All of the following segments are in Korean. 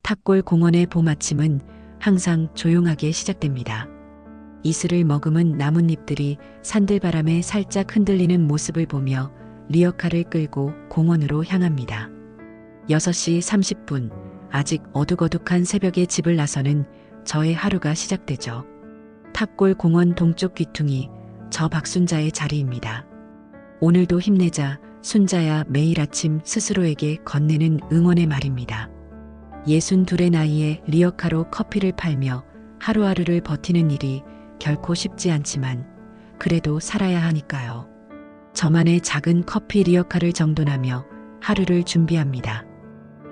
탑골 공원의 봄 아침은 항상 조용하게 시작됩니다. 이슬을 머금은 나뭇잎들이 산들바람에 살짝 흔들리는 모습을 보며 리어카를 끌고 공원으로 향합니다. 6시 30분, 아직 어둑어둑한 새벽에 집을 나서는 저의 하루가 시작되죠. 탑골 공원 동쪽 귀퉁이, 저 박순자의 자리입니다. 오늘도 힘내자, 순자야 매일 아침 스스로에게 건네는 응원의 말입니다. 62의 나이에 리어카로 커피를 팔며 하루하루를 버티는 일이 결코 쉽지 않지만 그래도 살아야 하니까요. 저만의 작은 커피 리어카를 정돈하며 하루를 준비합니다.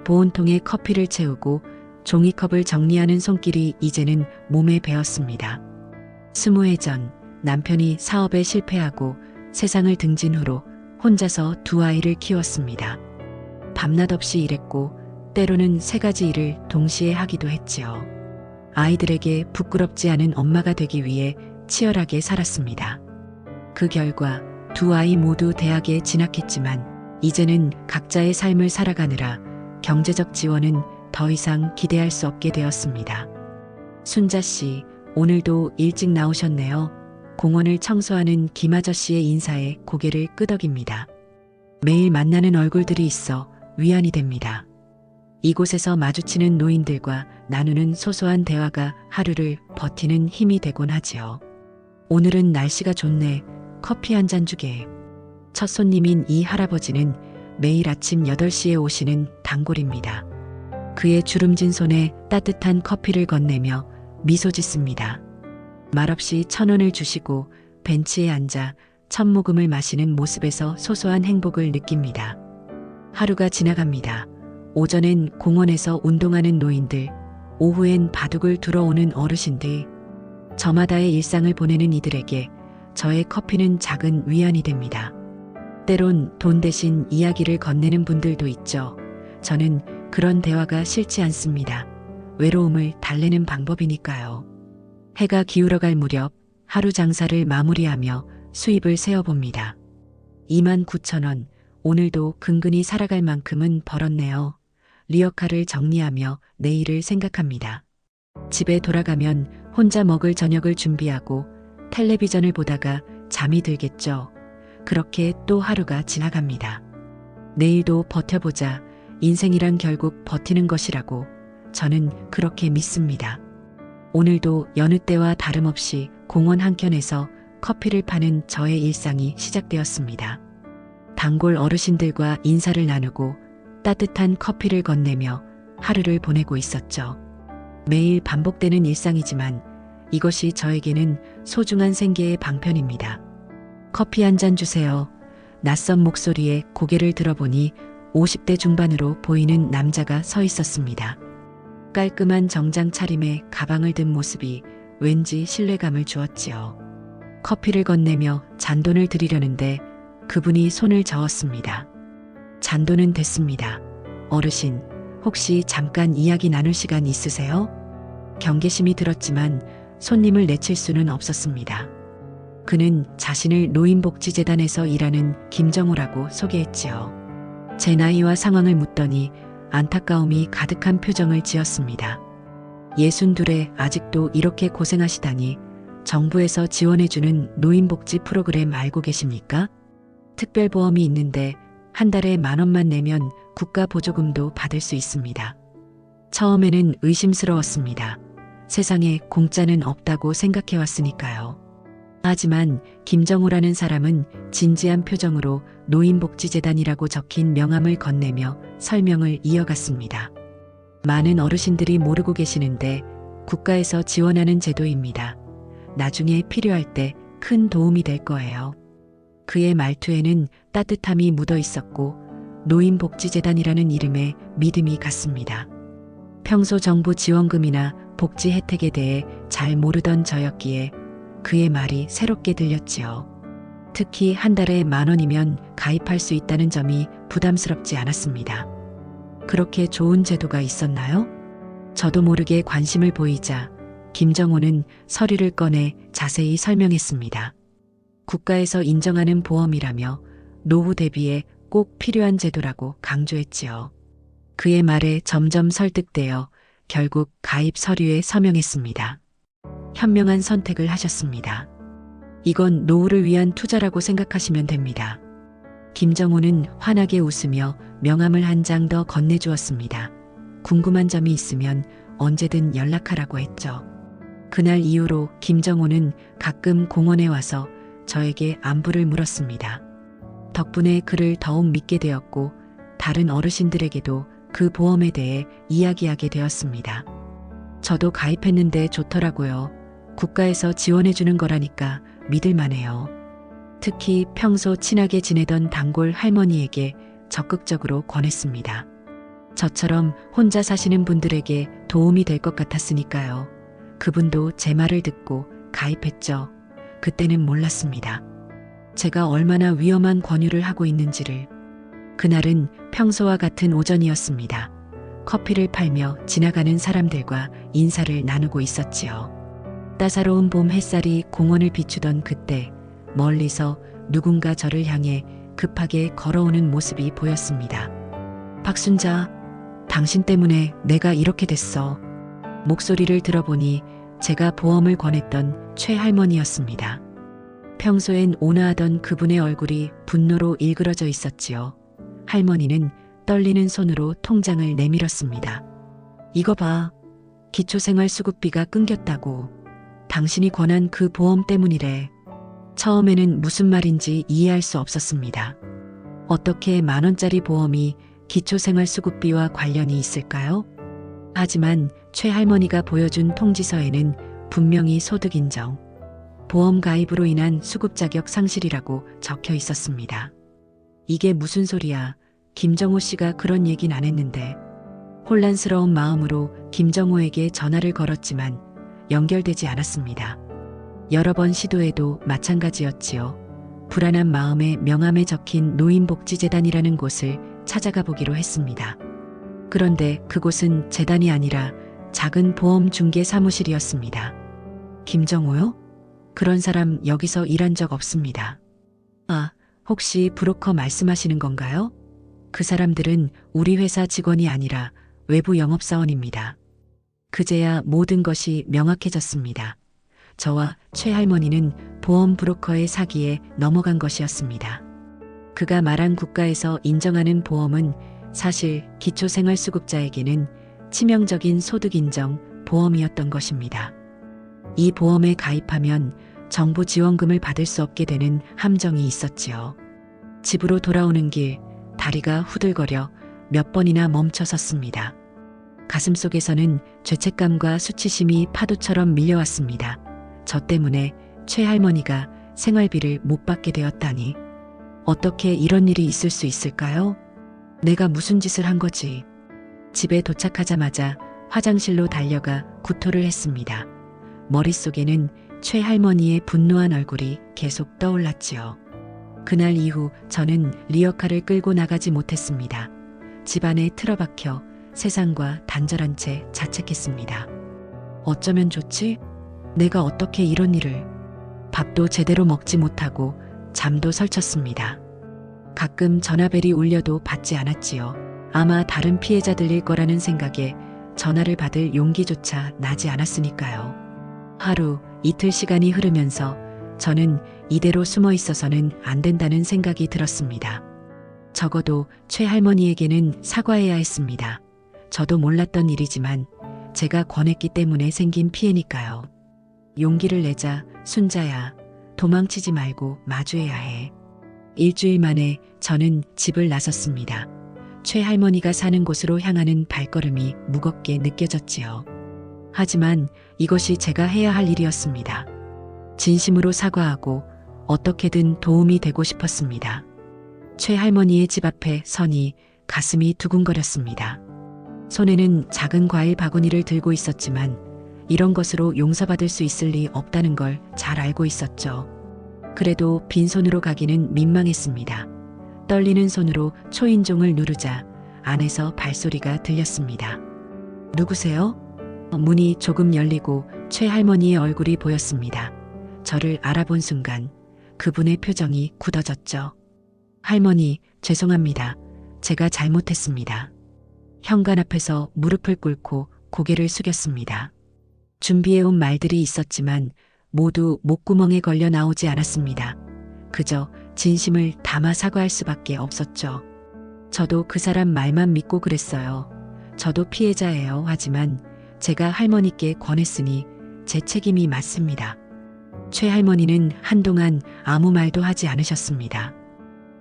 보온통에 커피를 채우고 종이컵을 정리하는 손길이 이제는 몸에 배었습니다. 20해 전 남편이 사업에 실패하고 세상을 등진 후로 혼자서 두 아이를 키웠습니다. 밤낮 없이 일했고 때로는 3가지 일을 동시에 하기도 했지요. 아이들에게 부끄럽지 않은 엄마가 되기 위해 치열하게 살았습니다. 그 결과 두 아이 모두 대학에 진학했지만 이제는 각자의 삶을 살아가느라 경제적 지원은 더 이상 기대할 수 없게 되었습니다. 순자 씨, 오늘도 일찍 나오셨네요. 공원을 청소하는 김 아저씨의 인사에 고개를 끄덕입니다. 매일 만나는 얼굴들이 있어 위안이 됩니다. 이곳에서 마주치는 노인들과 나누는 소소한 대화가 하루를 버티는 힘이 되곤 하지요. 오늘은 날씨가 좋네. 커피 한 잔 주게. 첫 손님인 이 할아버지는 매일 아침 8시에 오시는 단골입니다. 그의 주름진 손에 따뜻한 커피를 건네며 미소 짓습니다. 말없이 1,000원을 주시고 벤치에 앉아 첫 모금을 마시는 모습에서 소소한 행복을 느낍니다. 하루가 지나갑니다. 오전엔 공원에서 운동하는 노인들, 오후엔 바둑을 두러 오는 어르신들, 저마다의 일상을 보내는 이들에게 저의 커피는 작은 위안이 됩니다. 때론 돈 대신 이야기를 건네는 분들도 있죠. 저는 그런 대화가 싫지 않습니다. 외로움을 달래는 방법이니까요. 해가 기울어갈 무렵 하루 장사를 마무리하며 수입을 세어봅니다. 29,000원, 오늘도 근근히 살아갈 만큼은 벌었네요. 리어카를 정리하며 내일을 생각합니다. 집에 돌아가면 혼자 먹을 저녁을 준비하고 텔레비전을 보다가 잠이 들겠죠. 그렇게 또 하루가 지나갑니다. 내일도 버텨보자. 인생이란 결국 버티는 것이라고 저는 그렇게 믿습니다. 오늘도 여느 때와 다름없이 공원 한켠에서 커피를 파는 저의 일상이 시작되었습니다. 단골 어르신들과 인사를 나누고 따뜻한 커피를 건네며 하루를 보내고 있었죠. 매일 반복되는 일상이지만 이것이 저에게는 소중한 생계의 방편입니다. 커피 한 잔 주세요. 낯선 목소리에 고개를 들어보니 50대 중반으로 보이는 남자가 서 있었습니다. 깔끔한 정장 차림에 가방을 든 모습이 왠지 신뢰감을 주었지요. 커피를 건네며 잔돈을 드리려는데 그분이 손을 저었습니다. 잔돈은 됐습니다. 어르신, 혹시 잠깐 이야기 나눌 시간 있으세요? 경계심이 들었지만 손님을 내칠 수는 없었습니다. 그는 자신을 노인복지재단에서 일하는 김정호라고 소개했지요. 제 나이와 상황을 묻더니 안타까움이 가득한 표정을 지었습니다. 62에 아직도 이렇게 고생하시다니 정부에서 지원해주는 노인복지 프로그램 알고 계십니까? 특별보험이 있는데 한 달에 10,000원만 내면 국가 보조금도 받을 수 있습니다. 처음에는 의심스러웠습니다. 세상에 공짜는 없다고 생각해왔으니까요. 하지만 김정우라는 사람은 진지한 표정으로 노인복지재단이라고 적힌 명함을 건네며 설명을 이어갔습니다. 많은 어르신들이 모르고 계시는데 국가에서 지원하는 제도입니다. 나중에 필요할 때 큰 도움이 될 거예요. 그의 말투에는 따뜻함이 묻어 있었고 노인복지재단이라는 이름에 믿음이 갔습니다. 평소 정부 지원금이나 복지 혜택에 대해 잘 모르던 저였기에 그의 말이 새롭게 들렸지요. 특히 한 달에 10,000원이면 가입할 수 있다는 점이 부담스럽지 않았습니다. 그렇게 좋은 제도가 있었나요? 저도 모르게 관심을 보이자 김정호는 서류를 꺼내 자세히 설명했습니다. 국가에서 인정하는 보험이라며 노후 대비에 꼭 필요한 제도라고 강조했지요. 그의 말에 점점 설득되어 결국 가입 서류에 서명했습니다. 현명한 선택을 하셨습니다. 이건 노후를 위한 투자라고 생각하시면 됩니다. 김정호는 환하게 웃으며 명함을 한 장 더 건네주었습니다. 궁금한 점이 있으면 언제든 연락하라고 했죠. 그날 이후로 김정호는 가끔 공원에 와서 저에게 안부를 물었습니다. 덕분에 그를 더욱 믿게 되었고 다른 어르신들에게도 그 보험에 대해 이야기하게 되었습니다. 저도 가입했는데 좋더라고요. 국가에서 지원해주는 거라니까 믿을만해요. 특히 평소 친하게 지내던 단골 할머니에게 적극적으로 권했습니다. 저처럼 혼자 사시는 분들에게 도움이 될 것 같았으니까요. 그분도 제 말을 듣고 가입했죠. 그때는 몰랐습니다. 제가 얼마나 위험한 권유를 하고 있는지를. 그날은 평소와 같은 오전이었습니다. 커피를 팔며 지나가는 사람들과 인사를 나누고 있었지요. 따사로운 봄 햇살이 공원을 비추던 그때 멀리서 누군가 저를 향해 급하게 걸어오는 모습이 보였습니다. 박순자, 당신 때문에 내가 이렇게 됐어. 목소리를 들어보니 제가 보험을 권했던 최 할머니였습니다. 평소엔 온화하던 그분의 얼굴이 분노로 일그러져 있었지요. 할머니는 떨리는 손으로 통장을 내밀었습니다. 이거 봐. 기초생활수급비가 끊겼다고. 당신이 권한 그 보험 때문이래. 처음에는 무슨 말인지 이해할 수 없었습니다. 어떻게 10,000원짜리 보험이 기초생활수급비와 관련이 있을까요? 하지만 최 할머니가 보여준 통지서에는 분명히 소득인정, 보험 가입으로 인한 수급 자격 상실이라고 적혀 있었습니다. 이게 무슨 소리야? 김정호 씨가 그런 얘긴 안 했는데. 혼란스러운 마음으로 김정호에게 전화를 걸었지만 연결되지 않았습니다. 여러 번 시도해도 마찬가지였지요. 불안한 마음에 명함에 적힌 노인복지재단이라는 곳을 찾아가 보기로 했습니다. 그런데 그곳은 재단이 아니라 작은 보험 중개 사무실이었습니다. 김정호요? 그런 사람 여기서 일한 적 없습니다. 아, 혹시 브로커 말씀하시는 건가요? 그 사람들은 우리 회사 직원이 아니라 외부 영업사원입니다. 그제야 모든 것이 명확해졌습니다. 저와 최 할머니는 보험 브로커의 사기에 넘어간 것이었습니다. 그가 말한 국가에서 인정하는 보험은 사실 기초생활수급자에게는 치명적인 소득인정 보험이었던 것입니다. 이 보험에 가입하면 정부 지원금을 받을 수 없게 되는 함정이 있었지요. 집으로 돌아오는 길 다리가 후들거려 몇 번이나 멈춰 섰습니다. 가슴속에서는 죄책감과 수치심이 파도처럼 밀려왔습니다. 저 때문에 최 할머니가 생활비를 못 받게 되었다니. 어떻게 이런 일이 있을 수 있을까요? 내가 무슨 짓을 한 거지? 집에 도착하자마자 화장실로 달려가 구토를 했습니다. 머릿속에는 최 할머니의 분노한 얼굴이 계속 떠올랐지요. 그날 이후 저는 리어카를 끌고 나가지 못했습니다. 집안에 틀어박혀 세상과 단절한 채 자책했습니다. 어쩌면 좋지? 내가 어떻게 이런 일을. 밥도 제대로 먹지 못하고 잠도 설쳤습니다. 가끔 전화벨이 울려도 받지 않았지요. 아마 다른 피해자들일 거라는 생각에 전화를 받을 용기조차 나지 않았으니까요. 하루, 이틀 시간이 흐르면서 저는 이대로 숨어 있어서는 안 된다는 생각이 들었습니다. 적어도 최 할머니에게는 사과해야 했습니다. 저도 몰랐던 일이지만 제가 권했기 때문에 생긴 피해니까요. 용기를 내자. 순자야, 도망치지 말고 마주해야 해. 일주일 만에 저는 집을 나섰습니다. 최 할머니가 사는 곳으로 향하는 발걸음이 무겁게 느껴졌지요. 하지만 이것이 제가 해야 할 일이었습니다. 진심으로 사과하고 어떻게든 도움이 되고 싶었습니다. 최 할머니의 집 앞에 서니 가슴이 두근거렸습니다. 손에는 작은 과일 바구니를 들고 있었지만 이런 것으로 용서받을 수 있을 리 없다는 걸 잘 알고 있었죠. 그래도 빈손으로 가기는 민망했습니다. 떨리는 손으로 초인종을 누르자 안에서 발소리가 들렸습니다. 누구세요? 문이 조금 열리고 최 할머니의 얼굴이 보였습니다. 저를 알아본 순간 그분의 표정이 굳어졌죠. 할머니, 죄송합니다. 제가 잘못했습니다. 현관 앞에서 무릎을 꿇고 고개를 숙였습니다. 준비해온 말들이 있었지만 모두 목구멍에 걸려 나오지 않았습니다. 그저 진심을 담아 사과할 수밖에 없었죠. 저도 그 사람 말만 믿고 그랬어요. 저도 피해자예요. 하지만 제가 할머니께 권했으니 제 책임이 맞습니다. 최 할머니는 한동안 아무 말도 하지 않으셨습니다.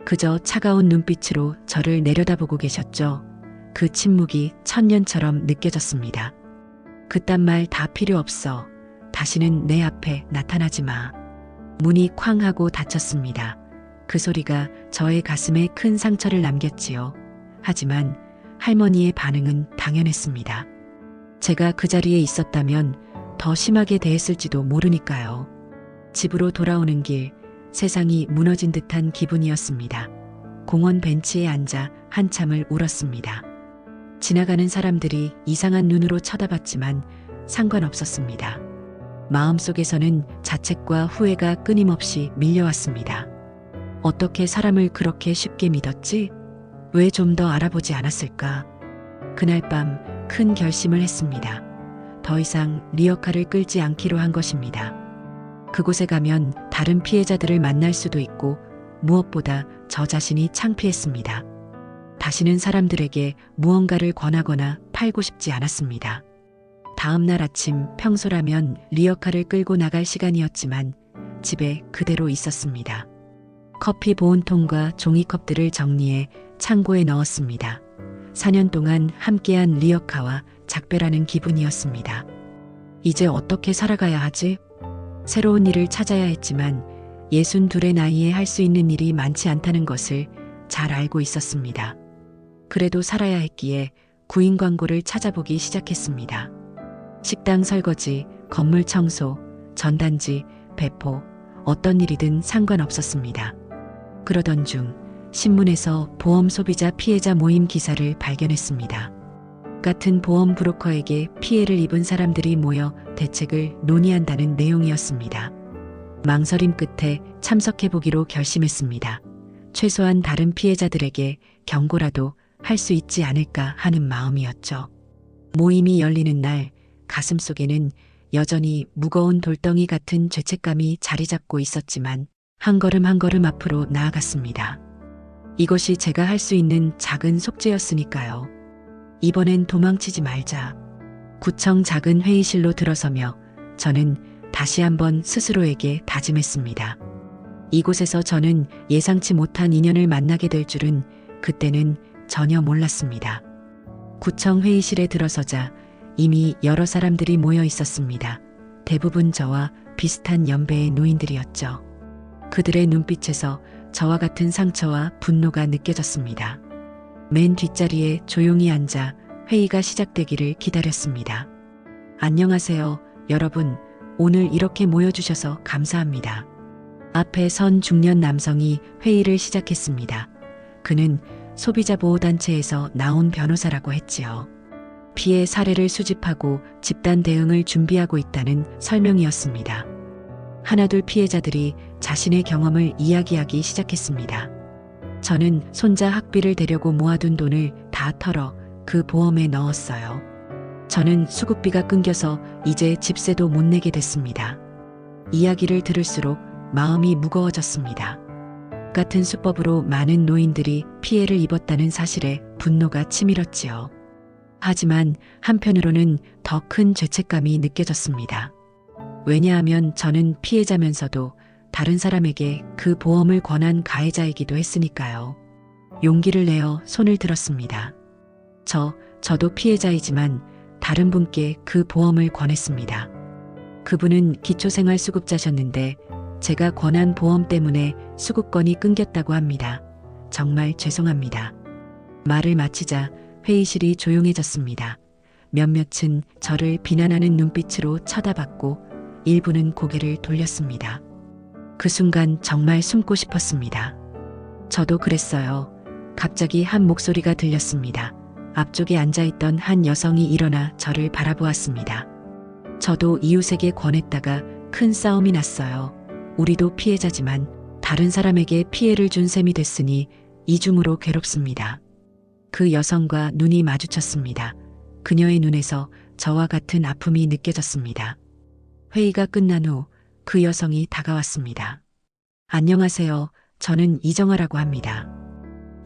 그저 차가운 눈빛으로 저를 내려다보고 계셨죠. 그 침묵이 천년처럼 느껴졌습니다. 그딴 말 다 필요 없어. 다시는 내 앞에 나타나지 마. 문이 쾅 하고 닫혔습니다. 그 소리가 저의 가슴에 큰 상처를 남겼지요. 하지만 할머니의 반응은 당연했습니다. 제가 그 자리에 있었다면 더 심하게 대했을지도 모르니까요. 집으로 돌아오는 길, 세상이 무너진 듯한 기분이었습니다. 공원 벤치에 앉아 한참을 울었습니다. 지나가는 사람들이 이상한 눈으로 쳐다봤지만 상관없었습니다. 마음속에서는 자책과 후회가 끊임없이 밀려왔습니다. 어떻게 사람을 그렇게 쉽게 믿었지? 왜 좀 더 알아보지 않았을까? 그날 밤 큰 결심을 했습니다. 더 이상 리어카를 끌지 않기로 한 것입니다. 그곳에 가면 다른 피해자들을 만날 수도 있고 무엇보다 저 자신이 창피했습니다. 다시는 사람들에게 무언가를 권하거나 팔고 싶지 않았습니다. 다음 날 아침 평소라면 리어카를 끌고 나갈 시간이었지만 집에 그대로 있었습니다. 커피 보온통과 종이컵들을 정리해 창고에 넣었습니다. 4년 동안 함께한 리어카와 작별하는 기분이었습니다. 이제 어떻게 살아가야 하지? 새로운 일을 찾아야 했지만 62의 나이에 할 수 있는 일이 많지 않다는 것을 잘 알고 있었습니다. 그래도 살아야 했기에 구인 광고를 찾아보기 시작했습니다. 식당 설거지, 건물 청소, 전단지, 배포, 어떤 일이든 상관없었습니다. 그러던 중 신문에서 보험 소비자 피해자 모임 기사를 발견했습니다. 같은 보험 브로커에게 피해를 입은 사람들이 모여 대책을 논의한다는 내용이었습니다. 망설임 끝에 참석해보기로 결심했습니다. 최소한 다른 피해자들에게 경고라도 할 수 있지 않을까 하는 마음이었죠. 모임이 열리는 날 가슴속에는 여전히 무거운 돌덩이 같은 죄책감이 자리 잡고 있었지만 한 걸음 한 걸음 앞으로 나아갔습니다. 이것이 제가 할 수 있는 작은 속죄였으니까요. 이번엔 도망치지 말자. 구청 작은 회의실로 들어서며 저는 다시 한번 스스로에게 다짐했습니다. 이곳에서 저는 예상치 못한 인연을 만나게 될 줄은 그때는 전혀 몰랐습니다. 구청 회의실에 들어서자 이미 여러 사람들이 모여 있었습니다. 대부분 저와 비슷한 연배의 노인들이었죠. 그들의 눈빛에서 저와 같은 상처와 분노가 느껴졌습니다. 맨 뒷자리에 조용히 앉아 회의가 시작되기를 기다렸습니다. 안녕하세요, 여러분. 오늘 이렇게 모여주셔서 감사합니다. 앞에 선 중년 남성이 회의를 시작했습니다. 그는 소비자보호단체에서 나온 변호사라고 했지요. 피해 사례를 수집하고 집단 대응을 준비하고 있다는 설명이었습니다. 하나둘 피해자들이 자신의 경험을 이야기하기 시작했습니다. 저는 손자 학비를 대려고 모아둔 돈을 다 털어 그 보험에 넣었어요. 저는 수급비가 끊겨서 이제 집세도 못 내게 됐습니다. 이야기를 들을수록 마음이 무거워졌습니다. 같은 수법으로 많은 노인들이 피해를 입었다는 사실에 분노가 치밀었지요. 하지만 한편으로는 더 큰 죄책감이 느껴졌습니다. 왜냐하면 저는 피해자면서도 다른 사람에게 그 보험을 권한 가해자이기도 했으니까요. 용기를 내어 손을 들었습니다. 저도 피해자이지만 다른 분께 그 보험을 권했습니다. 그분은 기초생활수급자셨는데 제가 권한 보험 때문에 수급권이 끊겼다고 합니다. 정말 죄송합니다. 말을 마치자 회의실이 조용해졌습니다. 몇몇은 저를 비난하는 눈빛으로 쳐다봤고 일부는 고개를 돌렸습니다. 그 순간 정말 숨고 싶었습니다. 저도 그랬어요. 갑자기 한 목소리가 들렸습니다. 앞쪽에 앉아있던 한 여성이 일어나 저를 바라보았습니다. 저도 이웃에게 권했다가 큰 싸움이 났어요. 우리도 피해자지만 다른 사람에게 피해를 준 셈이 됐으니 이중으로 괴롭습니다. 그 여성과 눈이 마주쳤습니다. 그녀의 눈에서 저와 같은 아픔이 느껴졌습니다. 회의가 끝난 후 그 여성이 다가왔습니다. 안녕하세요. 저는 이정아라고 합니다.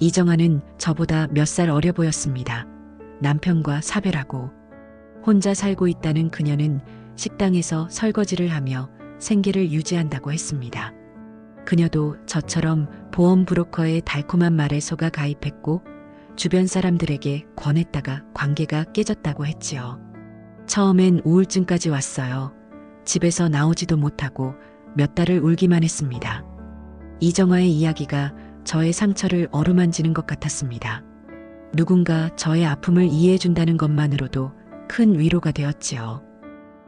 이정아는 저보다 몇 살 어려 보였습니다. 남편과 사별하고 혼자 살고 있다는 그녀는 식당에서 설거지를 하며 생계를 유지한다고 했습니다. 그녀도 저처럼 보험 브로커의 달콤한 말에 속아 가입했고 주변 사람들에게 권했다가 관계가 깨졌다고 했지요. 처음엔 우울증까지 왔어요. 집에서 나오지도 못하고 몇 달을 울기만 했습니다. 이정아의 이야기가 저의 상처를 어루만지는 것 같았습니다. 누군가 저의 아픔을 이해해준다는 것만으로도 큰 위로가 되었지요.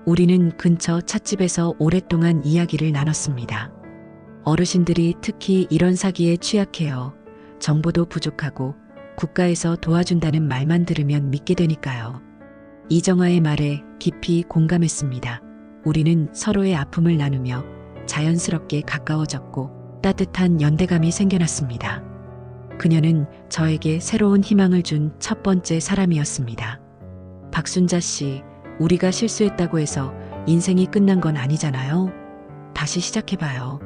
우리는 근처 찻집에서 오랫동안 이야기를 나눴습니다. 어르신들이 특히 이런 사기에 취약해요. 정보도 부족하고 국가에서 도와준다는 말만 들으면 믿게 되니까요. 이정아의 말에 깊이 공감했습니다. 우리는 서로의 아픔을 나누며 자연스럽게 가까워졌고 따뜻한 연대감이 생겨났습니다. 그녀는 저에게 새로운 희망을 준 첫 번째 사람이었습니다. 박순자 씨, 우리가 실수했다고 해서 인생이 끝난 건 아니잖아요. 다시 시작해봐요.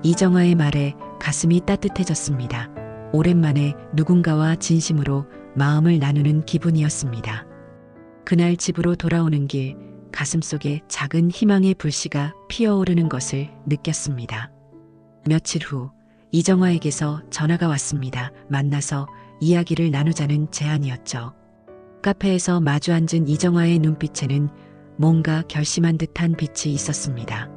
이정아의 말에 가슴이 따뜻해졌습니다. 오랜만에 누군가와 진심으로 마음을 나누는 기분이었습니다. 그날 집으로 돌아오는 길, 가슴속에 작은 희망의 불씨가 피어오르는 것을 느꼈습니다. 며칠 후 이정아에게서 전화가 왔습니다. 만나서 이야기를 나누자는 제안이었죠. 카페에서 마주 앉은 이정아의 눈빛에는 뭔가 결심한 듯한 빛이 있었습니다.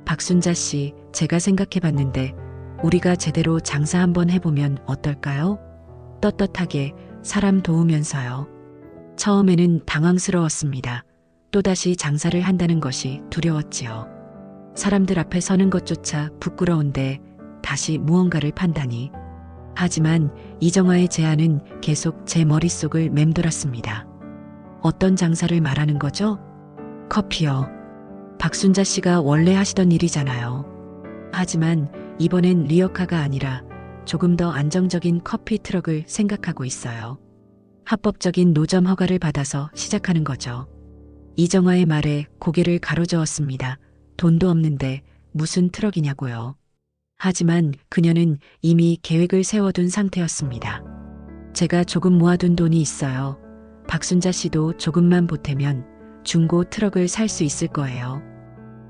박순자 씨, 제가 생각해봤는데 우리가 제대로 장사 한번 해보면 어떨까요? 떳떳하게 사람 도우면서요. 처음에는 당황스러웠습니다. 또다시 장사를 한다는 것이 두려웠지요. 사람들 앞에 서는 것조차 부끄러운데 다시 무언가를 판다니. 하지만 이정아의 제안은 계속 제 머릿속을 맴돌았습니다. 어떤 장사를 말하는 거죠? 커피요. 박순자 씨가 원래 하시던 일이잖아요. 하지만 이번엔 리어카가 아니라 조금 더 안정적인 커피 트럭을 생각하고 있어요. 합법적인 노점 허가를 받아서 시작하는 거죠. 이정아의 말에 고개를 가로저었습니다. 돈도 없는데 무슨 트럭이냐고요. 하지만 그녀는 이미 계획을 세워둔 상태였습니다. 제가 조금 모아둔 돈이 있어요. 박순자 씨도 조금만 보태면 중고 트럭을 살 수 있을 거예요.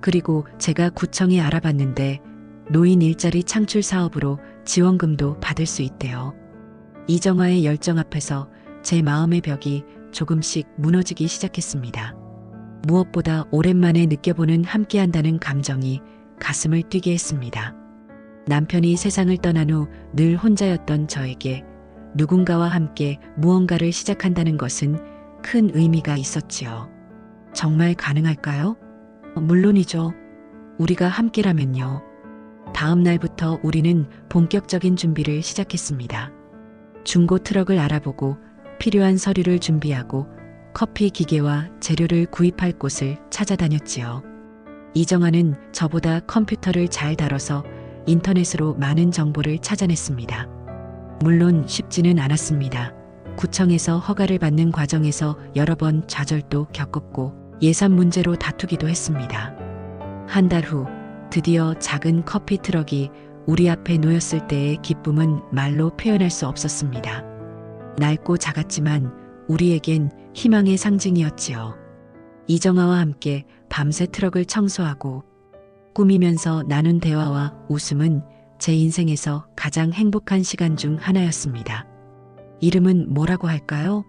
그리고 제가 구청에 알아봤는데 노인 일자리 창출 사업으로 지원금도 받을 수 있대요. 이정아의 열정 앞에서 제 마음의 벽이 조금씩 무너지기 시작했습니다. 무엇보다 오랜만에 느껴보는 함께한다는 감정이 가슴을 뛰게 했습니다. 남편이 세상을 떠난 후 늘 혼자였던 저에게 누군가와 함께 무언가를 시작한다는 것은 큰 의미가 있었지요. 정말 가능할까요? 물론이죠. 우리가 함께라면요. 다음 날부터 우리는 본격적인 준비를 시작했습니다. 중고 트럭을 알아보고 필요한 서류를 준비하고 커피 기계와 재료를 구입할 곳을 찾아다녔지요. 이정아는 저보다 컴퓨터를 잘 다뤄서 인터넷으로 많은 정보를 찾아냈습니다. 물론 쉽지는 않았습니다. 구청에서 허가를 받는 과정에서 여러 번 좌절도 겪었고 예산 문제로 다투기도 했습니다. 한 달 후 드디어 작은 커피 트럭이 우리 앞에 놓였을 때의 기쁨은 말로 표현할 수 없었습니다. 낡고 작았지만 우리에겐 희망의 상징이었지요. 이정아와 함께 밤새 트럭을 청소하고 꾸미면서 나눈 대화와 웃음은 제 인생에서 가장 행복한 시간 중 하나였습니다. 이름은 뭐라고 할까요?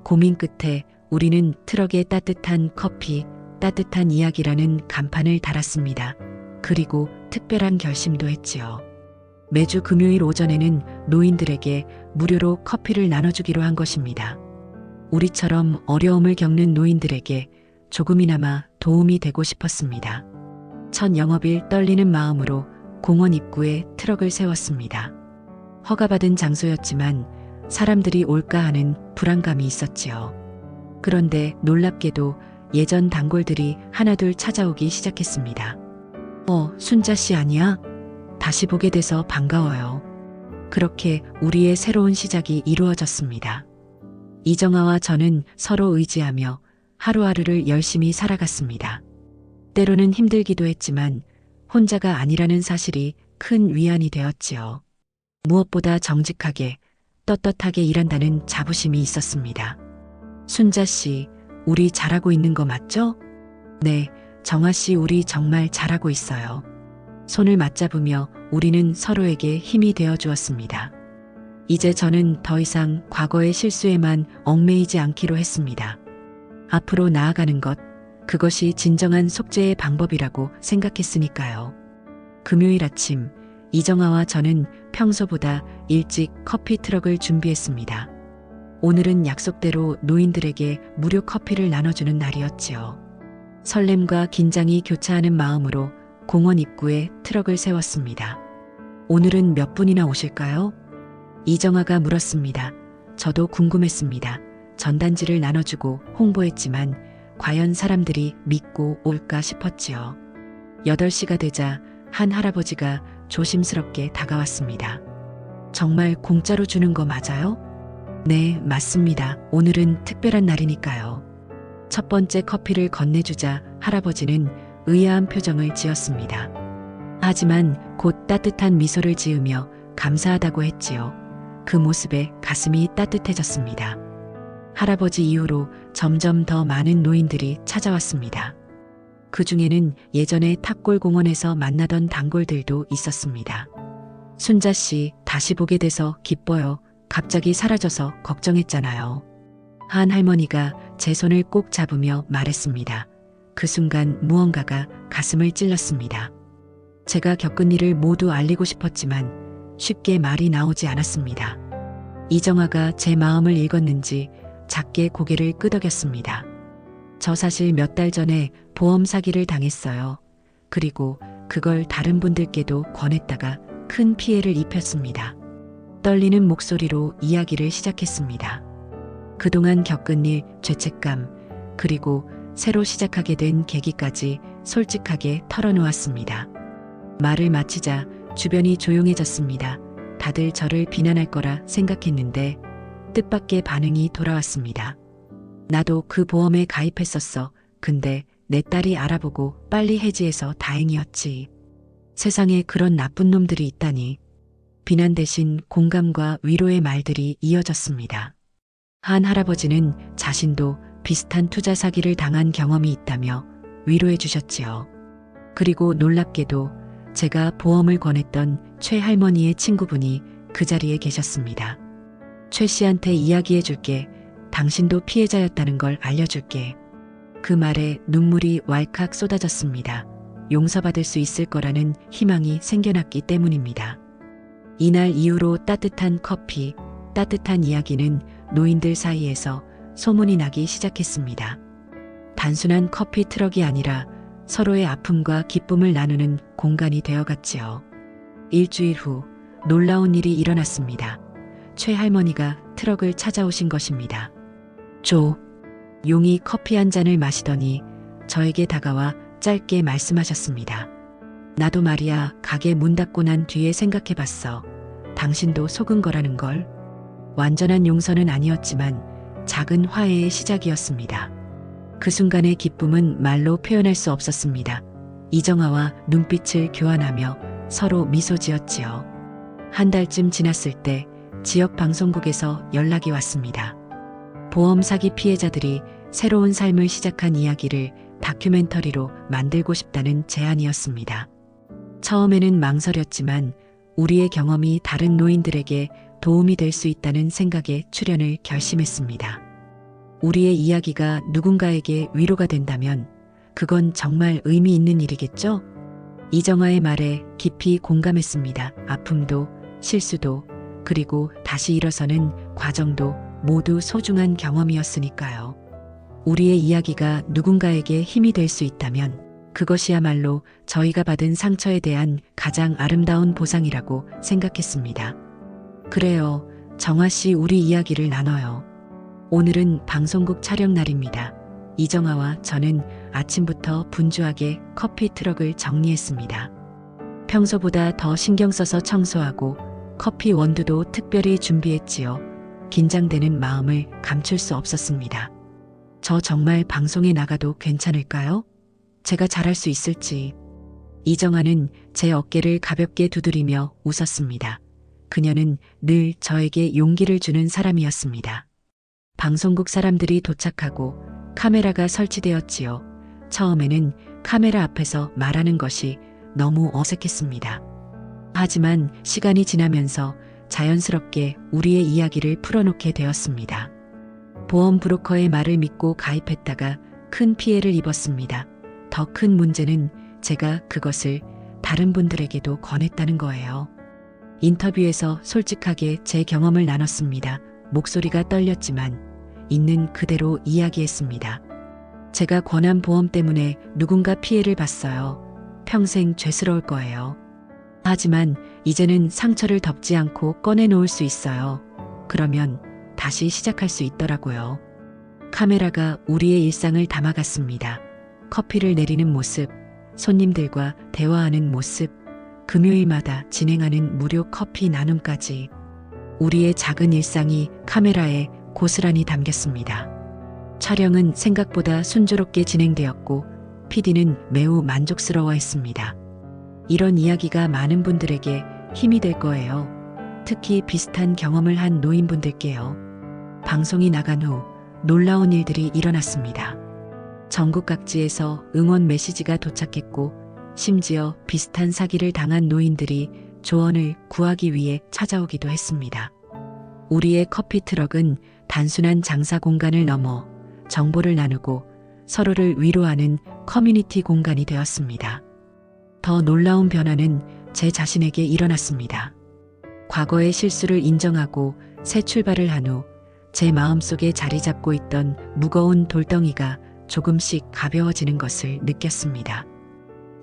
고민 끝에 우리는 트럭에 따뜻한 커피, 따뜻한 이야기라는 간판을 달았습니다. 그리고 특별한 결심도 했지요. 매주 금요일 오전에는 노인들에게 무료로 커피를 나눠주기로 한 것입니다. 우리처럼 어려움을 겪는 노인들에게 조금이나마 도움이 되고 싶었습니다. 첫 영업일 떨리는 마음으로 공원 입구에 트럭을 세웠습니다. 허가받은 장소였지만 사람들이 올까 하는 불안감이 있었지요. 그런데 놀랍게도 예전 단골들이 하나둘 찾아오기 시작했습니다. 순자 씨 아니야? 다시 보게 돼서 반가워요. 그렇게 우리의 새로운 시작이 이루어졌습니다. 이정아와 저는 서로 의지하며 하루하루를 열심히 살아갔습니다. 때로는 힘들기도 했지만 혼자가 아니라는 사실이 큰 위안이 되었지요. 무엇보다 정직하게 떳떳하게 일한다는 자부심이 있었습니다. 순자 씨, 우리 잘하고 있는 거 맞죠? 네, 정아 씨, 우리 정말 잘하고 있어요. 손을 맞잡으며 우리는 서로에게 힘이 되어 주었습니다. 이제 저는 더 이상 과거의 실수에만 얽매이지 않기로 했습니다. 앞으로 나아가는 것, 그것이 진정한 속죄의 방법이라고 생각했으니까요. 금요일 아침, 이정아와 저는 평소보다 일찍 커피 트럭을 준비했습니다. 오늘은 약속대로 노인들에게 무료 커피를 나눠주는 날이었지요. 설렘과 긴장이 교차하는 마음으로 공원 입구에 트럭을 세웠습니다. 오늘은 몇 분이나 오실까요? 이정아가 물었습니다. 저도 궁금했습니다. 전단지를 나눠주고 홍보했지만 과연 사람들이 믿고 올까 싶었지요. 8시가 되자 한 할아버지가 조심스럽게 다가왔습니다. 정말 공짜로 주는 거 맞아요? 네, 맞습니다. 오늘은 특별한 날이니까요. 첫 번째 커피를 건네주자 할아버지는 의아한 표정을 지었습니다. 하지만 곧 따뜻한 미소를 지으며 감사하다고 했지요. 그 모습에 가슴이 따뜻해졌습니다. 할아버지 이후로 점점 더 많은 노인들이 찾아왔습니다. 그 중에는 예전에 탑골공원에서 만나던 단골들도 있었습니다. 순자 씨, 다시 보게 돼서 기뻐요. 갑자기 사라져서 걱정했잖아요. 한 할머니가 제 손을 꼭 잡으며 말했습니다. 그 순간 무언가가 가슴을 찔렀습니다. 제가 겪은 일을 모두 알리고 싶었지만 쉽게 말이 나오지 않았습니다. 이정아가 제 마음을 읽었는지 작게 고개를 끄덕였습니다. 저 사실 몇 달 전에 보험 사기를 당했어요. 그리고 그걸 다른 분들께도 권했다가 큰 피해를 입혔습니다. 떨리는 목소리로 이야기를 시작했습니다. 그동안 겪은 일, 죄책감, 그리고 새로 시작하게 된 계기까지 솔직하게 털어놓았습니다. 말을 마치자 주변이 조용해졌습니다. 다들 저를 비난할 거라 생각했는데 뜻밖의 반응이 돌아왔습니다. 나도 그 보험에 가입했었어. 근데 내 딸이 알아보고 빨리 해지해서 다행이었지. 세상에 그런 나쁜 놈들이 있다니. 비난 대신 공감과 위로의 말들이 이어졌습니다. 한 할아버지는 자신도 비슷한 투자 사기를 당한 경험이 있다며 위로해 주셨지요. 그리고 놀랍게도 제가 보험을 권했던 최 할머니의 친구분이 그 자리에 계셨습니다. 최 씨한테 이야기해 줄게. 당신도 피해자였다는 걸 알려줄게. 그 말에 눈물이 왈칵 쏟아졌습니다. 용서받을 수 있을 거라는 희망이 생겨났기 때문입니다. 이날 이후로 따뜻한 커피, 따뜻한 이야기는 노인들 사이에서 소문이 나기 시작했습니다. 단순한 커피 트럭이 아니라 서로의 아픔과 기쁨을 나누는 공간이 되어갔지요. 일주일 후 놀라운 일이 일어났습니다. 최 할머니가 트럭을 찾아오신 것입니다. 조, 용이 커피 한 잔을 마시더니 저에게 다가와 짧게 말씀하셨습니다. 나도 말이야, 가게 문 닫고 난 뒤에 생각해봤어. 당신도 속은 거라는 걸. 완전한 용서는 아니었지만 작은 화해의 시작이었습니다. 그 순간의 기쁨은 말로 표현할 수 없었습니다. 이정아와 눈빛을 교환하며 서로 미소 지었지요. 한 달쯤 지났을 때 지역 방송국에서 연락이 왔습니다. 보험 사기 피해자들이 새로운 삶을 시작한 이야기를 다큐멘터리로 만들고 싶다는 제안이었습니다. 처음에는 망설였지만 우리의 경험이 다른 노인들에게 도움이 될 수 있다는 생각에 출연을 결심했습니다. 우리의 이야기가 누군가에게 위로가 된다면 그건 정말 의미 있는 일이겠죠? 이정아의 말에 깊이 공감했습니다. 아픔도, 실수도, 그리고 다시 일어서는 과정도 모두 소중한 경험이었으니까요. 우리의 이야기가 누군가에게 힘이 될 수 있다면 그것이야말로 저희가 받은 상처에 대한 가장 아름다운 보상이라고 생각했습니다. 그래요, 정아 씨, 우리 이야기를 나눠요. 오늘은 방송국 촬영 날입니다. 이정아와 저는 아침부터 분주하게 커피 트럭을 정리했습니다. 평소보다 더 신경 써서 청소하고 커피 원두도 특별히 준비했지요. 긴장되는 마음을 감출 수 없었습니다. 저 정말 방송에 나가도 괜찮을까요? 제가 잘할 수 있을지. 이정아는 제 어깨를 가볍게 두드리며 웃었습니다. 그녀는 늘 저에게 용기를 주는 사람이었습니다. 방송국 사람들이 도착하고 카메라가 설치되었지요. 처음에는 카메라 앞에서 말하는 것이 너무 어색했습니다. 하지만 시간이 지나면서 자연스럽게 우리의 이야기를 풀어놓게 되었습니다. 보험 브로커의 말을 믿고 가입했다가 큰 피해를 입었습니다. 더 큰 문제는 제가 그것을 다른 분들에게도 권했다는 거예요. 인터뷰에서 솔직하게 제 경험을 나눴습니다. 목소리가 떨렸지만 있는 그대로 이야기했습니다. 제가 권한 보험 때문에 누군가 피해를 봤어요. 평생 죄스러울 거예요. 하지만 이제는 상처를 덮지 않고 꺼내놓을 수 있어요. 그러면 다시 시작할 수 있더라고요. 카메라가 우리의 일상을 담아갔습니다. 커피를 내리는 모습, 손님들과 대화하는 모습, 금요일마다 진행하는 무료 커피 나눔까지 우리의 작은 일상이 카메라에 고스란히 담겼습니다. 촬영은 생각보다 순조롭게 진행되었고 PD는 매우 만족스러워했습니다. 이런 이야기가 많은 분들에게 힘이 될 거예요. 특히 비슷한 경험을 한 노인분들께요. 방송이 나간 후 놀라운 일들이 일어났습니다. 전국 각지에서 응원 메시지가 도착했고 심지어 비슷한 사기를 당한 노인들이 조언을 구하기 위해 찾아오기도 했습니다. 우리의 커피 트럭은 단순한 장사 공간을 넘어 정보를 나누고 서로를 위로하는 커뮤니티 공간이 되었습니다. 더 놀라운 변화는 제 자신에게 일어났습니다. 과거의 실수를 인정하고 새 출발을 한 후 제 마음속에 자리 잡고 있던 무거운 돌덩이가 조금씩 가벼워지는 것을 느꼈습니다.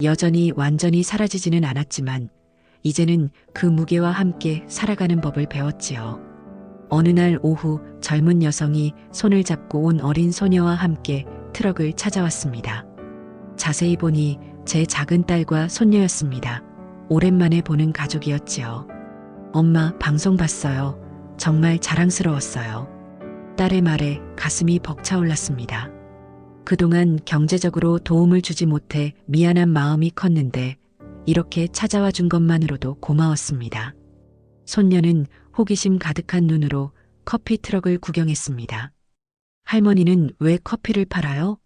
여전히 완전히 사라지지는 않았지만 이제는 그 무게와 함께 살아가는 법을 배웠지요. 어느 날 오후 젊은 여성이 손을 잡고 온 어린 소녀와 함께 트럭을 찾아왔습니다. 자세히 보니 제 작은 딸과 손녀였습니다. 오랜만에 보는 가족이었지요. 엄마, 방송 봤어요. 정말 자랑스러웠어요. 딸의 말에 가슴이 벅차올랐습니다. 그동안 경제적으로 도움을 주지 못해 미안한 마음이 컸는데 이렇게 찾아와 준 것만으로도 고마웠습니다. 손녀는 호기심 가득한 눈으로 커피 트럭을 구경했습니다. 할머니는 왜 커피를 팔아요?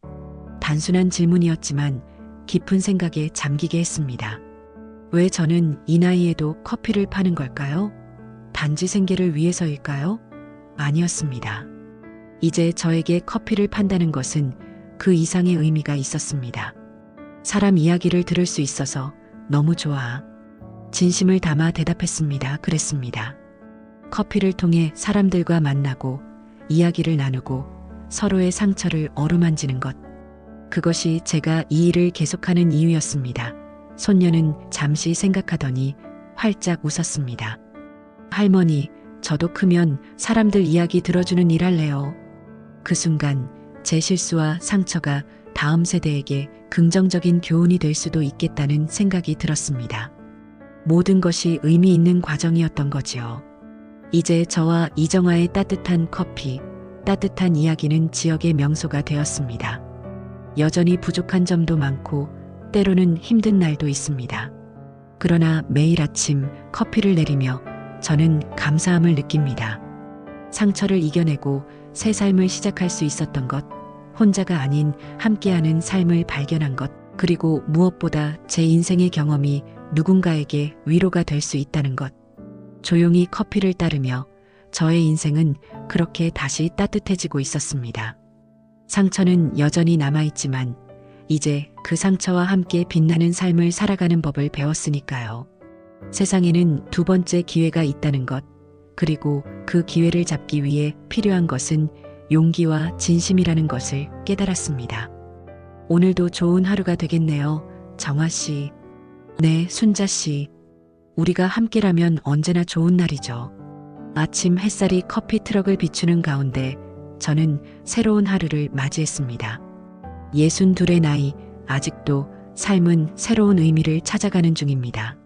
단순한 질문이었지만 깊은 생각에 잠기게 했습니다. 왜 저는 이 나이에도 커피를 파는 걸까요? 단지 생계를 위해서일까요? 아니었습니다. 이제 저에게 커피를 판다는 것은 그 이상의 의미가 있었습니다. 사람 이야기를 들을 수 있어서 너무 좋아. 진심을 담아 대답했습니다. 그랬습니다. 커피를 통해 사람들과 만나고 이야기를 나누고 서로의 상처를 어루만지는 것. 그것이 제가 이 일을 계속하는 이유였습니다. 손녀는 잠시 생각하더니 활짝 웃었습니다. 할머니, 저도 크면 사람들 이야기 들어주는 일 할래요. 그 순간 제 실수와 상처가 다음 세대에게 긍정적인 교훈이 될 수도 있겠다는 생각이 들었습니다. 모든 것이 의미 있는 과정이었던 거지요. 이제 저와 이정아의 따뜻한 커피, 따뜻한 이야기는 지역의 명소가 되었습니다. 여전히 부족한 점도 많고 때로는 힘든 날도 있습니다. 그러나 매일 아침 커피를 내리며 저는 감사함을 느낍니다. 상처를 이겨내고 새 삶을 시작할 수 있었던 것, 혼자가 아닌 함께하는 삶을 발견한 것, 그리고 무엇보다 제 인생의 경험이 누군가에게 위로가 될 수 있다는 것. 조용히 커피를 따르며 저의 인생은 그렇게 다시 따뜻해지고 있었습니다. 상처는 여전히 남아있지만 이제 그 상처와 함께 빛나는 삶을 살아가는 법을 배웠으니까요. 세상에는 두 번째 기회가 있다는 것, 그리고 그 기회를 잡기 위해 필요한 것은 용기와 진심이라는 것을 깨달았습니다. 오늘도 좋은 하루가 되겠네요. 정아 씨. 네, 순자 씨. 우리가 함께라면 언제나 좋은 날이죠. 아침 햇살이 커피 트럭을 비추는 가운데 저는 새로운 하루를 맞이했습니다. 62의 나이, 아직도 삶은 새로운 의미를 찾아가는 중입니다.